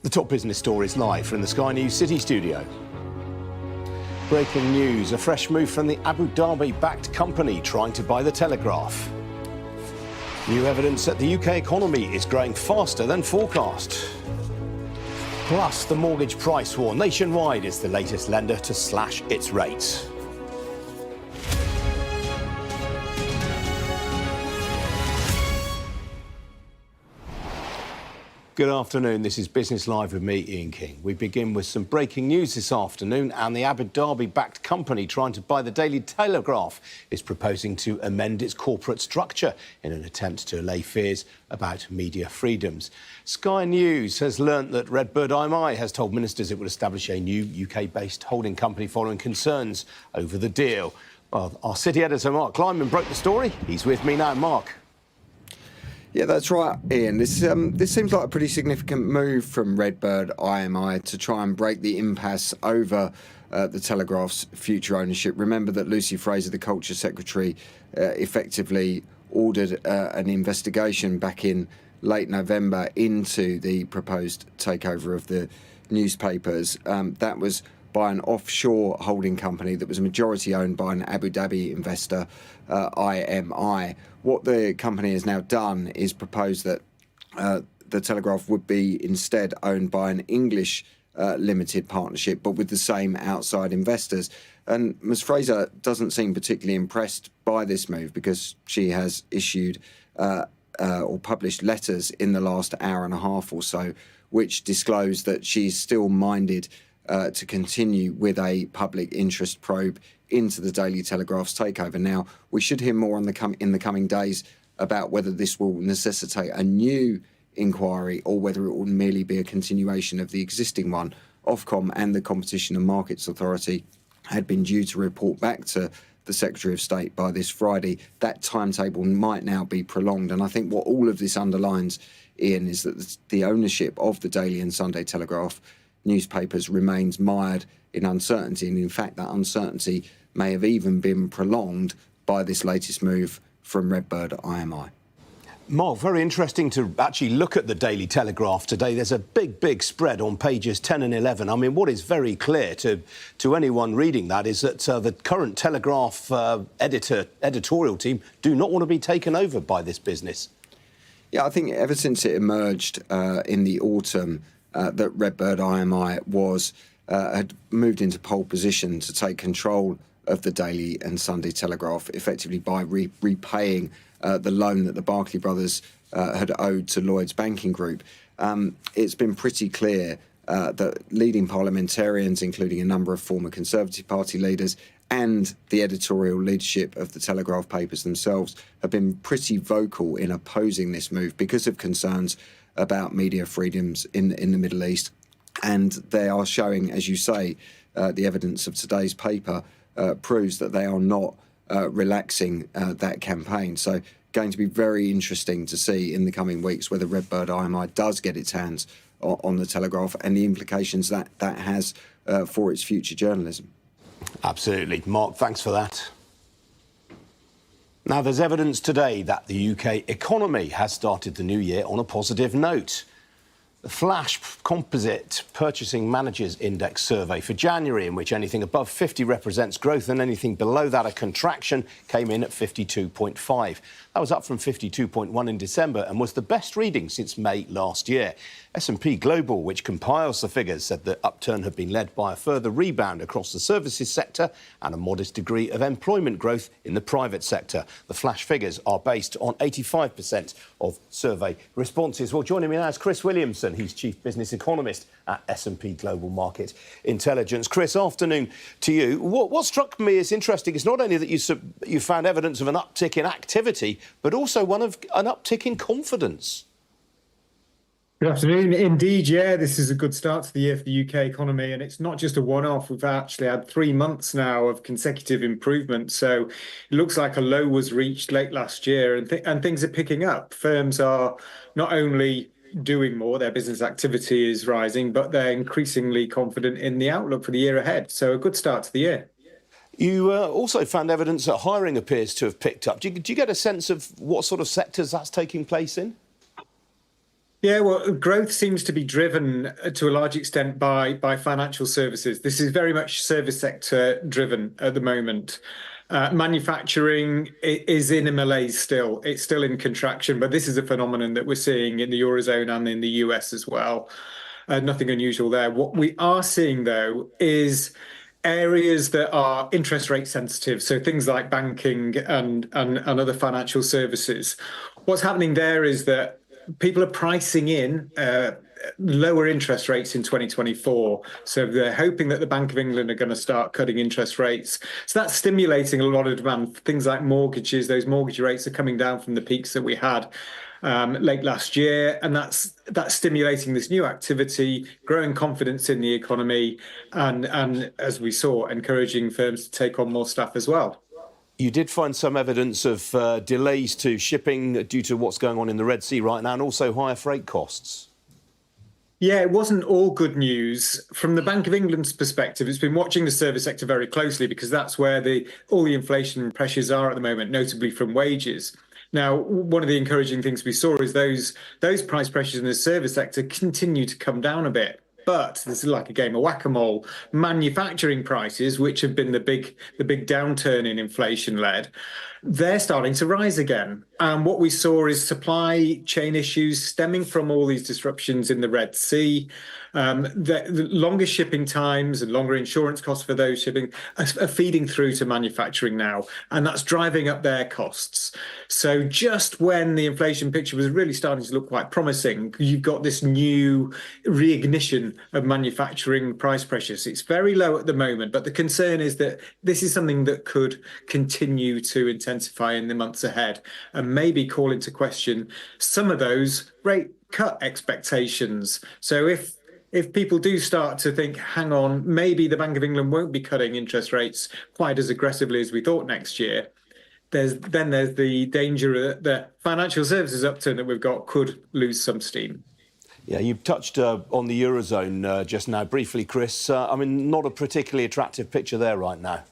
The top business stories live from the Sky News City studio. Breaking news, a fresh move from the Abu Dhabi-backed company trying to buy the Telegraph. New evidence that the UK economy is growing faster than forecast. Plus, the mortgage price war. Nationwide is the latest lender to slash its rates. Good afternoon, this is Business Live with me, Ian King. We begin with some breaking news this afternoon, and the Abu Dhabi-backed company trying to buy the Daily Telegraph is proposing to amend its corporate structure in an attempt to allay fears about media freedoms. Sky News has learnt that Redbird IMI has told ministers it would establish a new UK-based holding company following concerns over the deal. Well, our city editor, Mark Kleinman, broke the story. He's with me now. Mark. Yeah, that's right, Ian. This seems like a pretty significant move from Redbird IMI to try and break the impasse over the Telegraph's future ownership. Remember that Lucy Fraser, the Culture Secretary, effectively ordered an investigation back in late November into the proposed takeover of the newspapers. That was by an offshore holding company that was majority owned by an Abu Dhabi investor, IMI. What the company has now done is propose that the Telegraph would be instead owned by an English limited partnership, but with the same outside investors. And Ms Fraser doesn't seem particularly impressed by this move because she has issued or published letters in the last hour and a half or so, which disclose that she's still minded to continue with a public interest probe into the Daily Telegraph's takeover. Now, we should hear more in the coming days about whether this will necessitate a new inquiry or whether it will merely be a continuation of the existing one. Ofcom and the Competition and Markets Authority had been due to report back to the Secretary of State by this Friday. That timetable might now be prolonged, and I think what all of this underlines, Ian, is that the ownership of the Daily and Sunday Telegraph newspapers remains mired in uncertainty, and in fact that uncertainty may have even been prolonged by this latest move from Redbird IMI. Mark, very interesting to actually look at the Daily Telegraph today. There's a big spread on pages 10 and 11. I mean, what is very clear to anyone reading that is that the current Telegraph editorial team do not want to be taken over by this business. Yeah, I think ever since it emerged in the autumn that Redbird IMI had moved into pole position to take control of the Daily and Sunday Telegraph, effectively by repaying the loan that the Barclay brothers had owed to Lloyds Banking Group. It's been pretty clear that leading parliamentarians, including a number of former Conservative Party leaders and the editorial leadership of the Telegraph papers themselves, have been pretty vocal in opposing this move because of concerns about media freedoms in the Middle East. And they are showing, as you say, the evidence of today's paper proves that they are not relaxing that campaign. So going to be very interesting to see in the coming weeks whether Redbird IMI does get its hands on the Telegraph and the implications that has for its future journalism. Absolutely. Mark, thanks for that. Now, there's evidence today that the UK economy has started the new year on a positive note. The Flash Composite Purchasing Managers Index survey for January, in which anything above 50 represents growth and anything below that a contraction, came in at 52.5. That was up from 52.1 in December and was the best reading since May last year. S&P Global, which compiles the figures, said the upturn had been led by a further rebound across the services sector and a modest degree of employment growth in the private sector. The flash figures are based on 85% of survey responses. Well, joining me now is Chris Williamson. He's Chief Business Economist at S&P Global Market Intelligence. Chris, afternoon to you. What struck me as interesting is not only that you found evidence of an uptick in activity, but also one of an uptick in confidence. Good afternoon. Indeed, yeah, this is a good start to the year for the UK economy, and it's not just a one-off. We've actually had 3 months now of consecutive improvement, so it looks like a low was reached late last year, and things are picking up. Firms are not only doing more, their business activity is rising, but they're increasingly confident in the outlook for the year ahead. So a good start to the year. You also found evidence that hiring appears to have picked up. Do you get a sense of what sort of sectors that's taking place in? Yeah, well, growth seems to be driven to a large extent by financial services. This is very much service sector driven at the moment. Manufacturing is in a malaise still. It's still in contraction, but this is a phenomenon that we're seeing in the Eurozone and in the US as well. Nothing unusual there. What we are seeing, though, is areas that are interest rate sensitive, so things like banking and other financial services. What's happening there is that people are pricing in lower interest rates in 2024. So they're hoping that the Bank of England are going to start cutting interest rates. So that's stimulating a lot of demand. Things like mortgages, those mortgage rates are coming down from the peaks that we had late last year, and that's stimulating this new activity, growing confidence in the economy, and as we saw, encouraging firms to take on more staff as well. You did find some evidence of delays to shipping due to what's going on in the Red Sea right now, and also higher freight costs. Yeah, it wasn't all good news. From the Bank of England's perspective, it's been watching the service sector very closely because that's where all the inflation pressures are at the moment, notably from wages. Now, one of the encouraging things we saw is those price pressures in the service sector continue to come down a bit. But this is like a game of whack-a-mole. Manufacturing prices, which have been the big downturn in inflation led, they're starting to rise again. And what we saw is supply chain issues stemming from all these disruptions in the Red Sea. The longer shipping times and longer insurance costs for those shipping are feeding through to manufacturing now, and that's driving up their costs. So just when the inflation picture was really starting to look quite promising, you've got this new reignition of manufacturing price pressures. It's very low at the moment, but the concern is that this is something that could continue to intensify in the months ahead and maybe call into question some of those rate cut expectations. So if people do start to think, hang on, maybe the Bank of England won't be cutting interest rates quite as aggressively as we thought next year, there's the danger that the financial services upturn that we've got could lose some steam. Yeah, you've touched on the Eurozone just now briefly, Chris. I mean, not a particularly attractive picture there right now.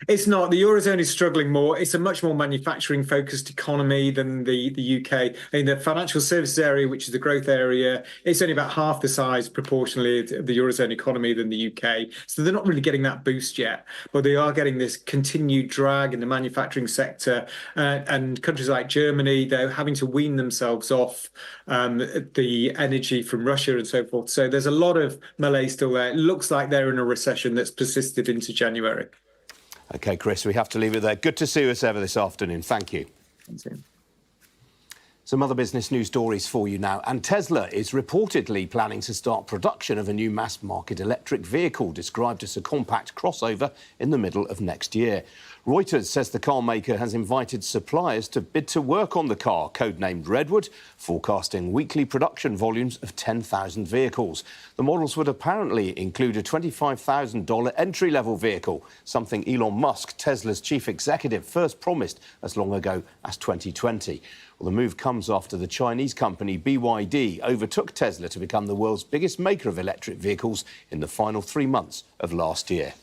It's not. The Eurozone is struggling more. It's a much more manufacturing-focused economy than the UK. In the financial services area, which is the growth area, it's only about half the size proportionally of the Eurozone economy than the UK. So they're not really getting that boost yet, but they are getting this continued drag in the manufacturing sector. And countries like Germany, they're having to wean themselves off the energy from Russia and so forth. So there's a lot of malaise still there. It looks like they're in a recession that's persisted into January. OK, Chris, we have to leave it there. Good to see you as ever this afternoon. Thank you. Thanks, Ian. Some other business news stories for you now. And Tesla is reportedly planning to start production of a new mass-market electric vehicle described as a compact crossover in the middle of next year. Reuters says the car maker has invited suppliers to bid to work on the car, codenamed Redwood, forecasting weekly production volumes of 10,000 vehicles. The models would apparently include a $25,000 entry-level vehicle, something Elon Musk, Tesla's chief executive, first promised as long ago as 2020. Well, the move comes after the Chinese company BYD overtook Tesla to become the world's biggest maker of electric vehicles in the final 3 months of last year.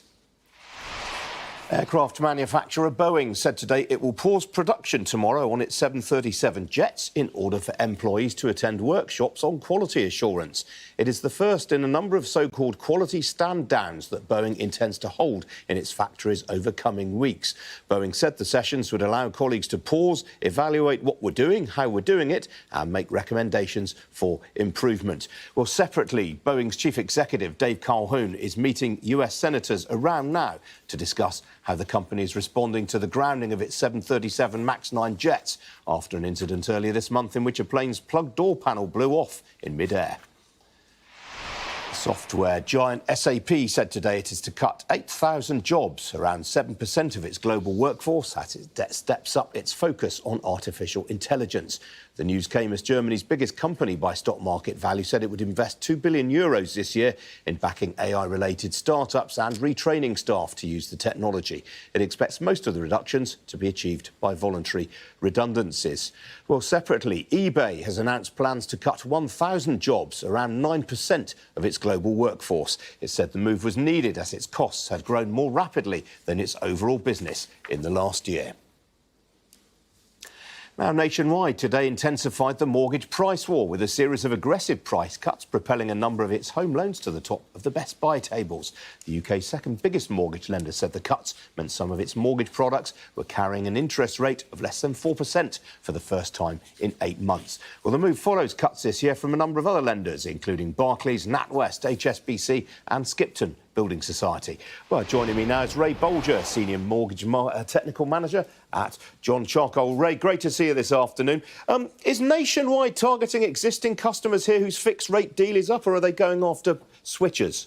Aircraft manufacturer Boeing said today it will pause production tomorrow on its 737 jets in order for employees to attend workshops on quality assurance. It is the first in a number of so-called quality stand-downs that Boeing intends to hold in its factories over coming weeks. Boeing said the sessions would allow colleagues to pause, evaluate what we're doing, how we're doing it, and make recommendations for improvement. Well, separately, Boeing's chief executive, Dave Calhoun, is meeting US senators around now to discuss how the company is responding to the grounding of its 737 MAX 9 jets after an incident earlier this month in which a plane's plug door panel blew off in mid-air. Software giant SAP said today it is to cut 8,000 jobs, around 7% of its global workforce, as it steps up its focus on artificial intelligence. The news came as Germany's biggest company by stock market value said it would invest €2 billion this year in backing AI-related startups and retraining staff to use the technology. It expects most of the reductions to be achieved by voluntary redundancies. Well, separately, eBay has announced plans to cut 1,000 jobs, around 9% of its global workforce. It said the move was needed as its costs had grown more rapidly than its overall business in the last year. Now, Nationwide today intensified the mortgage price war with a series of aggressive price cuts, propelling a number of its home loans to the top of the best buy tables. The UK's second biggest mortgage lender said the cuts meant some of its mortgage products were carrying an interest rate of less than 4% for the first time in 8 months. Well, the move follows cuts this year from a number of other lenders, including Barclays, NatWest, HSBC and Skipton Building Society. Well, joining me now is Ray Bolger, Senior Mortgage Technical Manager at John Charcoal. Ray, great to see you this afternoon. Is Nationwide targeting existing customers here whose fixed rate deal is up, or are they going after switchers?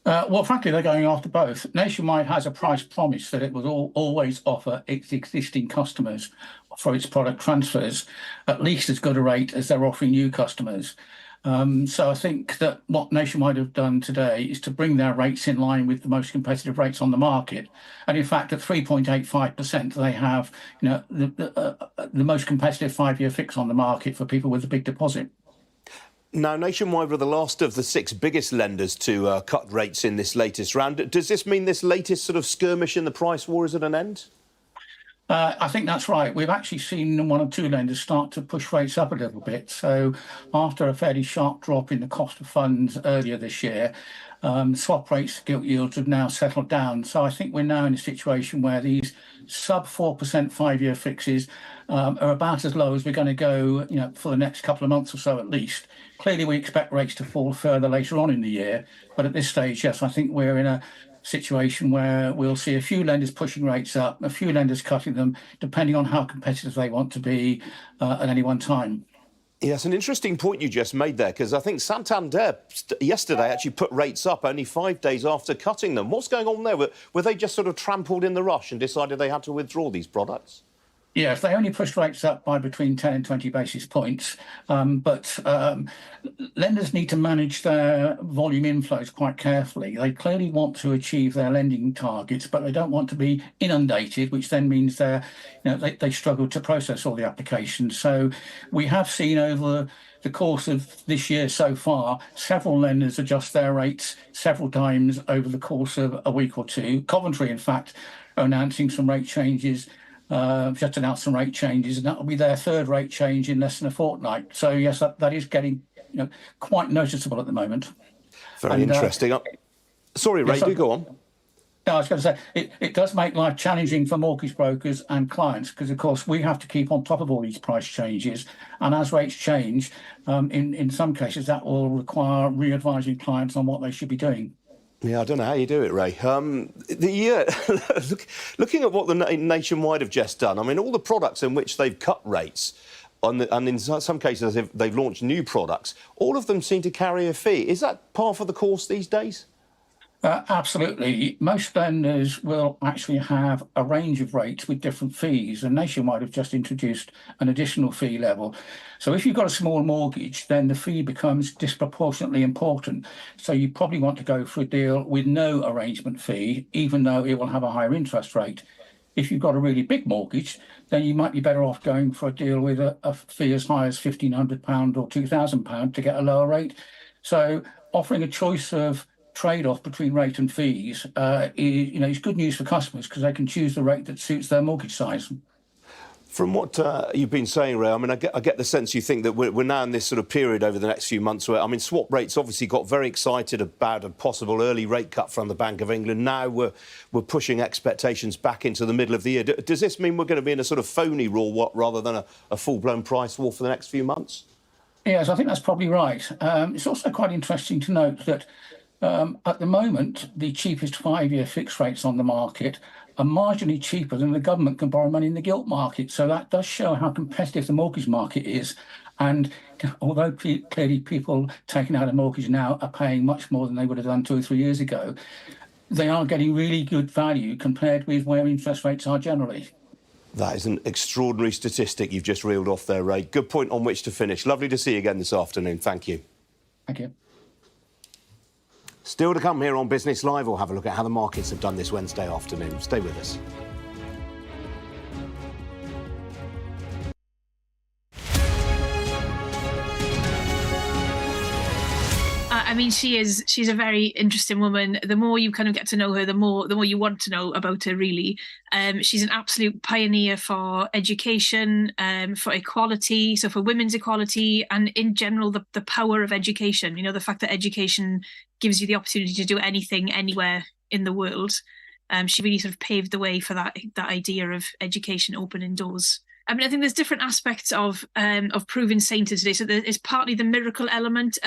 Well, frankly, they're going after both. Nationwide has a price promise that it will always offer its existing customers for its product transfers at least as good a rate as they're offering new customers. So I think that what Nationwide have done today is to bring their rates in line with the most competitive rates on the market. And in fact, at 3.85%, they have, the most competitive 5-year fix on the market for people with a big deposit. Now, Nationwide were the last of the 6 biggest lenders to cut rates in this latest round. Does this mean this latest sort of skirmish in the price war is at an end? I think that's right. We've actually seen 1 or 2 lenders start to push rates up a little bit. So after a fairly sharp drop in the cost of funds earlier this year, swap rates, gilt yields have now settled down. So I think we're now in a situation where these sub 4% 5-year fixes are about as low as we're going to go, for the next couple of months or so at least. Clearly, we expect rates to fall further later on in the year. But at this stage, yes, I think we're in a situation where we'll see a few lenders pushing rates up, a few lenders cutting them, depending on how competitive they want to be at any one time. Yes, an interesting point you just made there, because I think Santander yesterday actually put rates up only 5 days after cutting them. What's going on there? Were they just sort of trampled in the rush and decided they had to withdraw these products? Yes, they only pushed rates up by between 10 and 20 basis points. But lenders need to manage their volume inflows quite carefully. They clearly want to achieve their lending targets, but they don't want to be inundated, which then means they struggle to process all the applications. So we have seen over the course of this year so far, several lenders adjust their rates several times over the course of a week or two. Coventry, in fact, are announcing some rate changes. Just announced some rate changes, and that will be their 3rd rate change in less than a fortnight. So yes, that is getting quite noticeable at the moment. Very interesting. Sorry, Ray, do go on. No, I was going to say it does make life challenging for mortgage brokers and clients because, of course, we have to keep on top of all these price changes. And as rates change, in some cases, that will require re-advising clients on what they should be doing. Yeah, I don't know how you do it, Ray. Looking at what the Nationwide have just done, I mean, all the products in which they've cut rates, and in some cases they've launched new products, all of them seem to carry a fee. Is that par for the course these days? Absolutely. Most lenders will actually have a range of rates with different fees, and Nationwide have just introduced an additional fee level. So if you've got a small mortgage, then the fee becomes disproportionately important. So you probably want to go for a deal with no arrangement fee, even though it will have a higher interest rate. If you've got a really big mortgage, then you might be better off going for a deal with a fee as high as £1,500 or £2,000 to get a lower rate. So offering a choice of trade-off between rate and fees is good news for customers because they can choose the rate that suits their mortgage size. From what you've been saying, Ray, I mean, I get the sense you think that we're now in this sort of period over the next few months where, I mean, swap rates obviously got very excited about a possible early rate cut from the Bank of England. Now we're pushing expectations back into the middle of the year. Does this mean we're going to be in a sort of phony war rather than a full-blown price war for the next few months? Yes, I think that's probably right. It's also quite interesting to note that at the moment, the cheapest 5-year fixed rates on the market are marginally cheaper than the government can borrow money in the gilt market. So that does show how competitive the mortgage market is. And although clearly people taking out a mortgage now are paying much more than they would have done 2 or 3 years ago, they are getting really good value compared with where interest rates are generally. That is an extraordinary statistic you've just reeled off there, Ray. Good point on which to finish. Lovely to see you again this afternoon. Thank you. Thank you. Still to come here on Business Live, we'll have a look at how the markets have done this Wednesday afternoon. Stay with us. I mean, she's a very interesting woman. The more you kind of get to know her, the more you want to know about her, really. She's an absolute pioneer for education, for equality, so for women's equality, and in general, the power of education. You know, the fact that education gives you the opportunity to do anything, anywhere in the world. She really sort of paved the way for that idea of education opening doors. I mean, I think there's different aspects of proving sainted today. So there's partly the miracle element,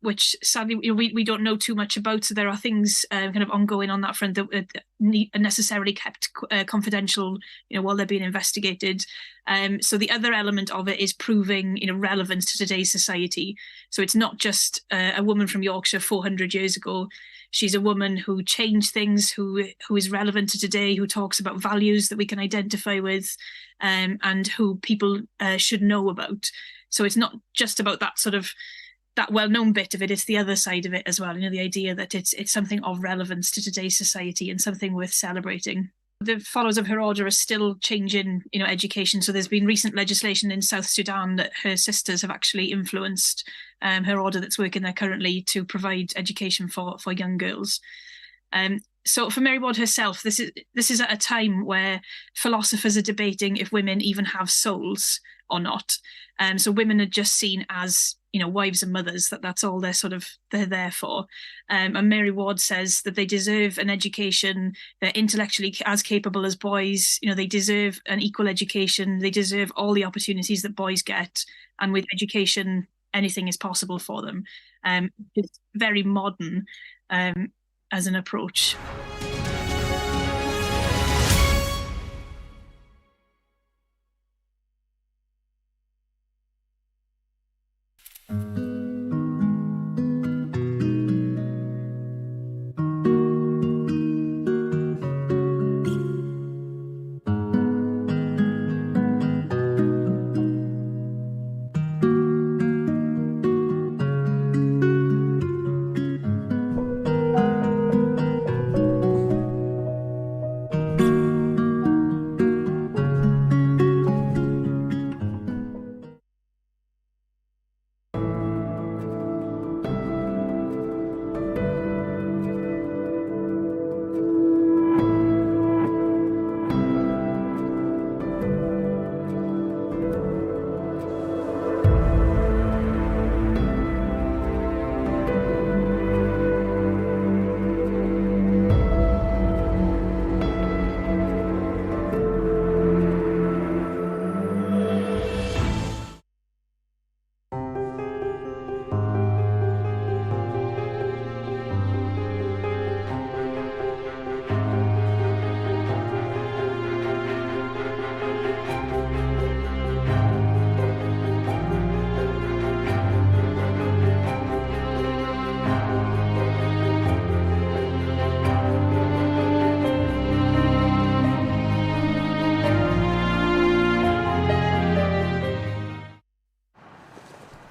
which sadly we don't know too much about. So there are things kind of ongoing on that front that are necessarily kept confidential, while they're being investigated. So the other element of it is proving, relevance to today's society. So it's not just a woman from Yorkshire 400 years ago. She's a woman who changed things, who is relevant to today, who talks about values that we can identify with, and who people should know about. So it's not just about that well-known bit of it, it's the other side of it as well. The idea that it's something of relevance to today's society and something worth celebrating. The followers of her order are still changing, education. So there's been recent legislation in South Sudan that her sisters have actually influenced her order that's working there currently to provide education for young girls. So for Mary Ward herself, this is at a time where philosophers are debating if women even have souls or not. So women are just seen as, wives and mothers, that's all they're there for. And Mary Ward says that they deserve an education, they're intellectually as capable as boys, they deserve an equal education, they deserve all the opportunities that boys get. And with education, anything is possible for them. It's very modern as an approach.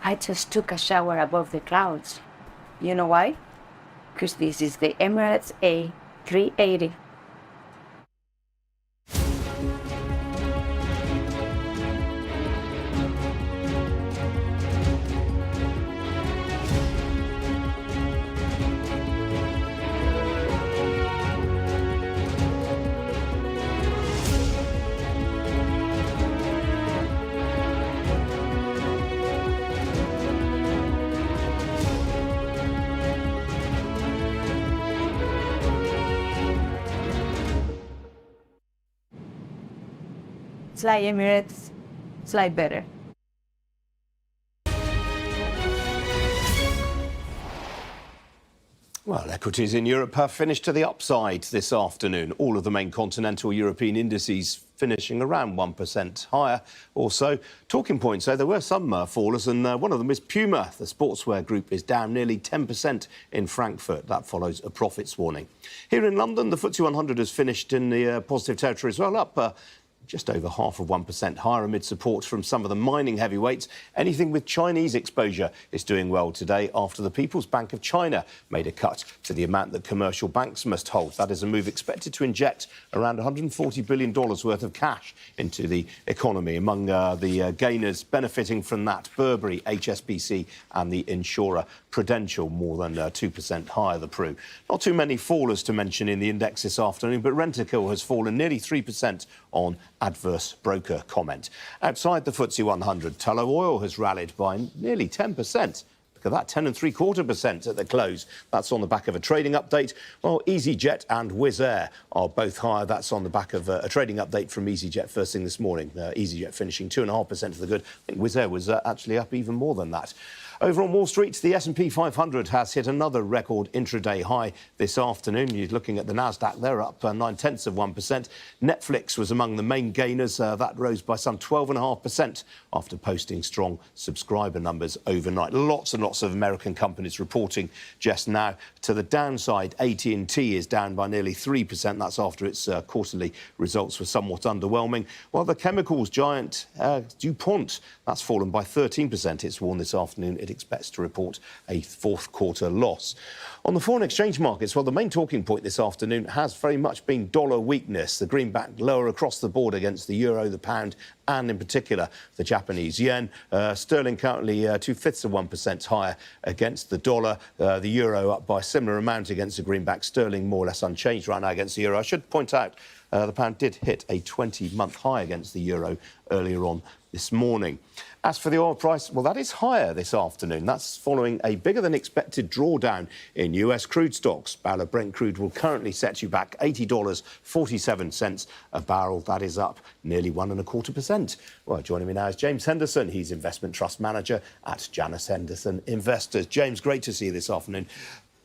I just took a shower above the clouds. You know why? Because this is the Emirates A380. Fly Emirates, fly better. Well, equities in Europe have finished to the upside this afternoon. All of the main continental European indices finishing around 1% higher. Also, talking points, though, there were some fallers, and one of them is Puma. The sportswear group is down nearly 10% in Frankfurt. That follows a profits warning. Here in London, the FTSE 100 has finished in the positive territory as well, up just over 0.5% higher amid support from some of the mining heavyweights. Anything with Chinese exposure is doing well today after the People's Bank of China made a cut to the amount that commercial banks must hold. That is a move expected to inject around $140 billion worth of cash into the economy. Among the gainers benefiting from that, Burberry, HSBC and the insurer Prudential, more than 2% higher, the Pru. Not too many fallers to mention in the index this afternoon, but Rentokil has fallen nearly 3% on adverse broker comment. Outside the FTSE 100, Tullow Oil has rallied by nearly 10%. Look at that, 10.75% at the close. That's on the back of a trading update. Well, EasyJet and Wizz Air are both higher. That's on the back of a trading update from EasyJet first thing this morning. EasyJet finishing 2.5% to the good. I think Wizz Air was actually up even more than that. Over on Wall Street, the S&P 500 has hit another record intraday high this afternoon. You're looking at the Nasdaq, they're up 0.9%. Netflix was among the main gainers. That rose by some 12.5% after posting strong subscriber numbers overnight. Lots and lots of American companies reporting just now. To the downside, AT&T is down by nearly 3%. That's after its quarterly results were somewhat underwhelming. While the chemicals giant DuPont, that's fallen by 13%. It's warned this afternoon it expects to report a fourth quarter loss. On the foreign exchange markets, well, the main talking point this afternoon has very much been dollar weakness. The greenback lower across the board against the euro, the pound, and in particular the Japanese yen. Sterling currently 0.2% higher against the dollar. The euro up by a similar amount against the greenback. Sterling more or less unchanged right now against the euro. I should point out the pound did hit a 20-month high against the euro earlier on this morning. As for the oil price, well, that is higher this afternoon. That's following a bigger-than-expected drawdown in US crude stocks. Barrel of Brent crude will currently set you back $80.47 a barrel. That is up nearly 1.25%. Well, joining me now is James Henderson. He's Investment Trust Manager at Janus Henderson Investors. James, great to see you this afternoon.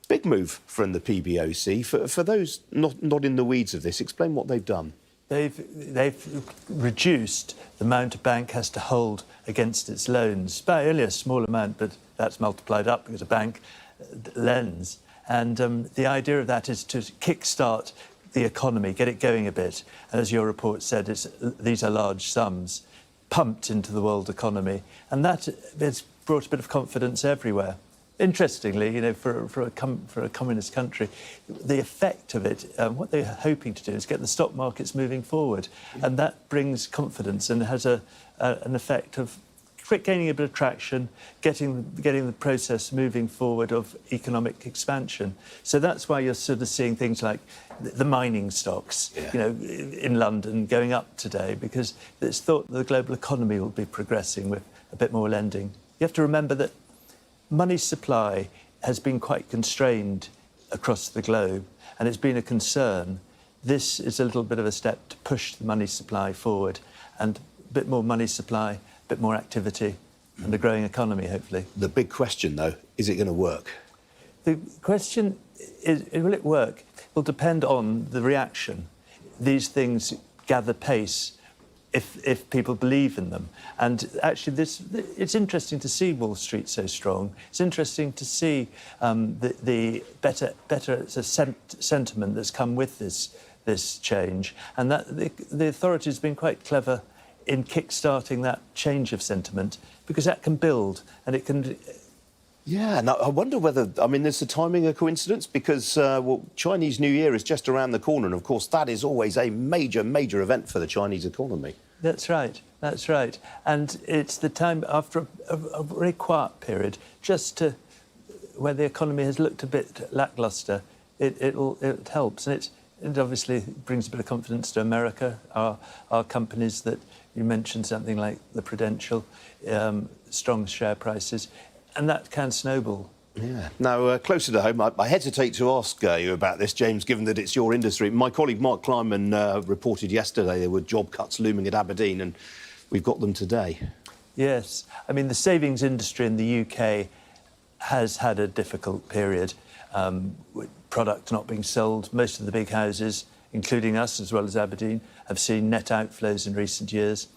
Big move from the PBOC. For those not in the weeds of this, explain what they've done. They've reduced the amount a bank has to hold against its loans by only a small amount, but that's multiplied up because a bank lends. And the idea of that is to kick-start the economy, get it going a bit. And as your report said, these are large sums pumped into the world economy. And that has brought a bit of confidence everywhere. Interestingly, you know, for a communist country, the effect of it, what they're hoping to do is get the stock markets moving forward, and that brings confidence and has an effect of gaining a bit of traction, getting the process moving forward of economic expansion. So that's why you're sort of seeing things like the mining stocks, you know, in London going up today, because it's thought the global economy will be progressing with a bit more lending. You have to remember that money supply has been quite constrained across the globe, and it's been a concern. This is a little bit of a step to push the money supply forward, and a bit more money supply, a bit more activity, and a growing economy, hopefully. The big question, though, is it going to work? The question is, will it work? Will depend on the reaction. These things gather pace if people believe in them. And actually, it's interesting to see Wall Street so strong. It's interesting to see the better sentiment that's come with this change, and that the authorities have been quite clever in kick-starting that change of sentiment, because that can build and it can. Yeah, now I wonder whether, I mean, is the timing a coincidence? Because, well, Chinese New Year is just around the corner, and of course that is always a major event for the Chinese economy. That's right, that's right. And it's the time after a very quiet period, just to where the economy has looked a bit lacklustre, it helps. And it obviously brings a bit of confidence to America, our companies that you mentioned, something like the Prudential, strong share prices. And that can snowball. Yeah. Now, closer to home, I hesitate to ask you about this, James, given that it's your industry. My colleague Mark Kleiman reported yesterday there were job cuts looming at Aberdeen, and we've got them today. Yes. I mean, the savings industry in the UK has had a difficult period, with product not being sold. Most of the big houses, including us as well as Aberdeen, have seen net outflows in recent years.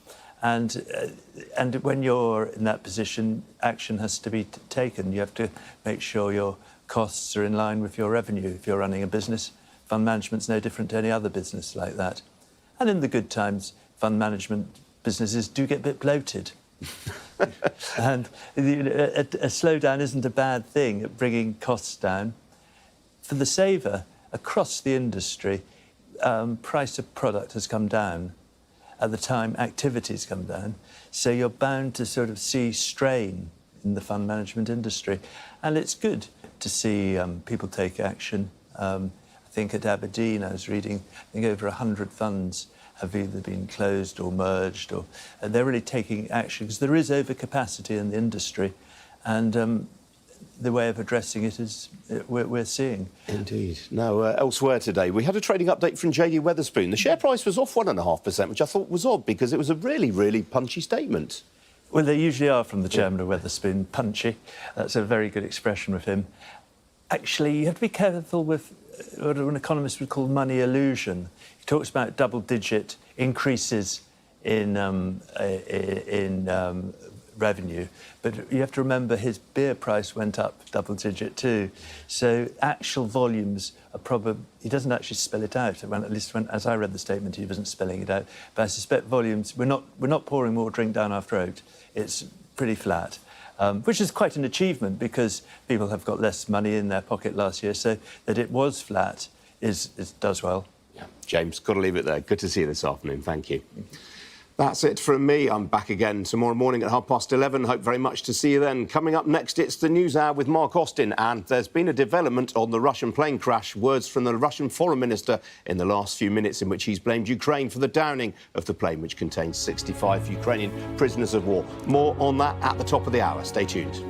And when you're in that position, action has to be taken. You have to make sure your costs are in line with your revenue. If you're running a business, fund management's no different to any other business like that. And in the good times, fund management businesses do get a bit bloated. And a slowdown isn't a bad thing at bringing costs down. For the saver, across the industry, price of product has come down. At the time, activities come down. So you're bound to sort of see strain in the fund management industry. And it's good to see people take action. I think at Aberdeen, I was reading, I think over 100 funds have either been closed or merged, or they're really taking action because there is overcapacity in the industry, and the way of addressing it is we're seeing. Indeed. Now, elsewhere today, we had a trading update from JD Wetherspoon. The share price was off 1.5%, which I thought was odd because it was a really, really punchy statement. Well, they usually are from the chairman of Wetherspoon, punchy. That's a very good expression with him. Actually, you have to be careful with what an economist would call money illusion. He talks about double-digit increases in revenue, but you have to remember his beer price went up double-digit too. So actual volumes are probably... He doesn't actually spell it out. At least as I read the statement, he wasn't spelling it out. But I suspect volumes... We're not pouring more drink down our throat. It's pretty flat. Which is quite an achievement because people have got less money in their pocket last year, so that it was flat does well. Yeah. James, got to leave it there. Good to see you this afternoon. Thank you. That's it from me. I'm back again tomorrow morning at 11:30. Hope very much to see you then. Coming up next, it's the News Hour with Mark Austin, and there's been a development on the Russian plane crash. Words from the Russian foreign minister in the last few minutes in which he's blamed Ukraine for the downing of the plane, which contains 65 Ukrainian prisoners of war. More on that at the top of the hour. Stay tuned.